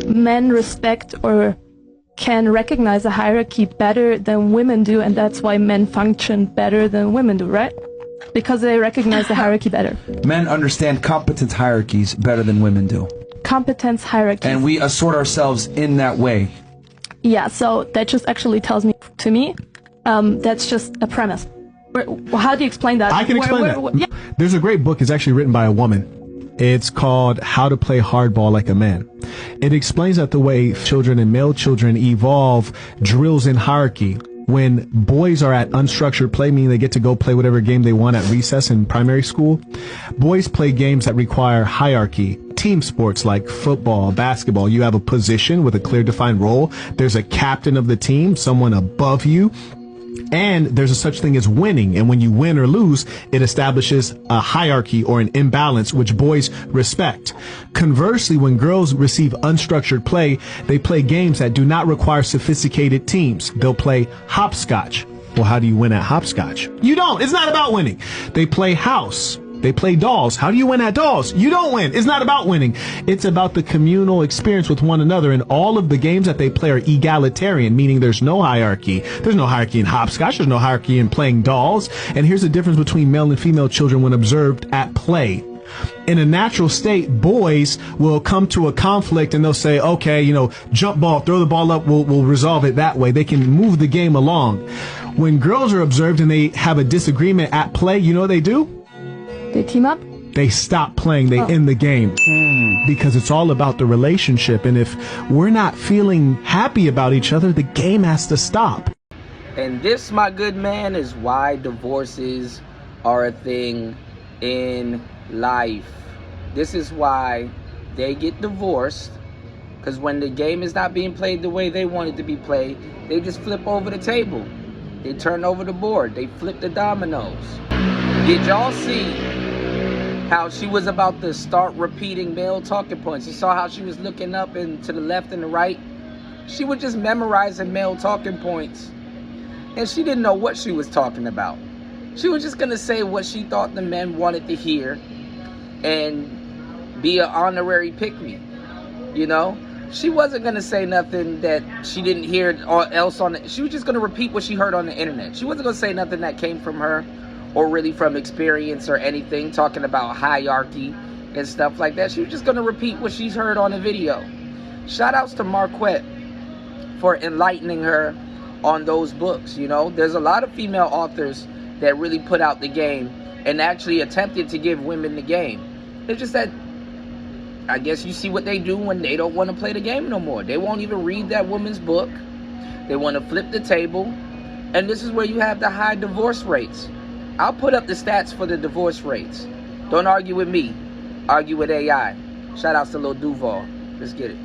men respect or can recognize a hierarchy better than women do, and that's why men function better than women do, right? Because they recognize the hierarchy better. Men understand competence hierarchies better than women do. Competence hierarchy. And we assort ourselves in that way. Yeah, so that just actually tells me, to me, that's just a premise. How do you explain that? I can explain that. Yeah. There's a great book. It's actually written by a woman. It's called How to Play Hardball Like a Man. It explains that the way children and male children evolve drills in hierarchy. When boys are at unstructured play, meaning they get to go play whatever game they want at recess in primary school, boys play games that require hierarchy. Team sports like football, basketball, you have a position with a clear defined role. There's a captain of the team, someone above you. And there's a such thing as winning. And when you win or lose, it establishes a hierarchy or an imbalance, which boys respect. Conversely, when girls receive unstructured play, they play games that do not require sophisticated teams. They'll play hopscotch. Well, how do you win at hopscotch? You don't. It's not about winning. They play house. They play dolls. How do you win at dolls? You don't win. It's not about winning. It's about the communal experience with one another. And all of the games that they play are egalitarian, meaning there's no hierarchy. There's no hierarchy in hopscotch. There's no hierarchy in playing dolls. And here's the difference between male and female children when observed at play. In a natural state, boys will come to a conflict and they'll say, okay, jump ball, throw the ball up, we'll resolve it that way. They can move the game along. When girls are observed and they have a disagreement at play, you know what they do? They team up? They stop playing. They end the game. Because it's all about the relationship. And if we're not feeling happy about each other, the game has to stop. And this, my good man, is why divorces are a thing in life. This is why they get divorced. Because when the game is not being played the way they want it to be played, they just flip over the table. They turn over the board. They flip the dominoes. Did y'all see how she was about to start repeating male talking points? You saw how she was looking up and to the left and the right? She was just memorizing male talking points. And she didn't know what she was talking about. She was just going to say what she thought the men wanted to hear and be an honorary pick-me, She wasn't going to say nothing that she didn't hear else on it. She was just going to repeat what she heard on the internet. She wasn't going to say nothing that came from her or really from experience or anything, talking about hierarchy and stuff like that. She was just going to repeat what she's heard on the video. Shout outs to Marquette for enlightening her on those books, There's a lot of female authors that really put out the game and actually attempted to give women the game. It's just that, I guess you see what they do when they don't want to play the game no more. They won't even read that woman's book. They want to flip the table. And this is where you have the high divorce rates. I'll put up the stats for the divorce rates. Don't argue with me. Argue with AI. Shout outs to Lil Duval. Let's get it.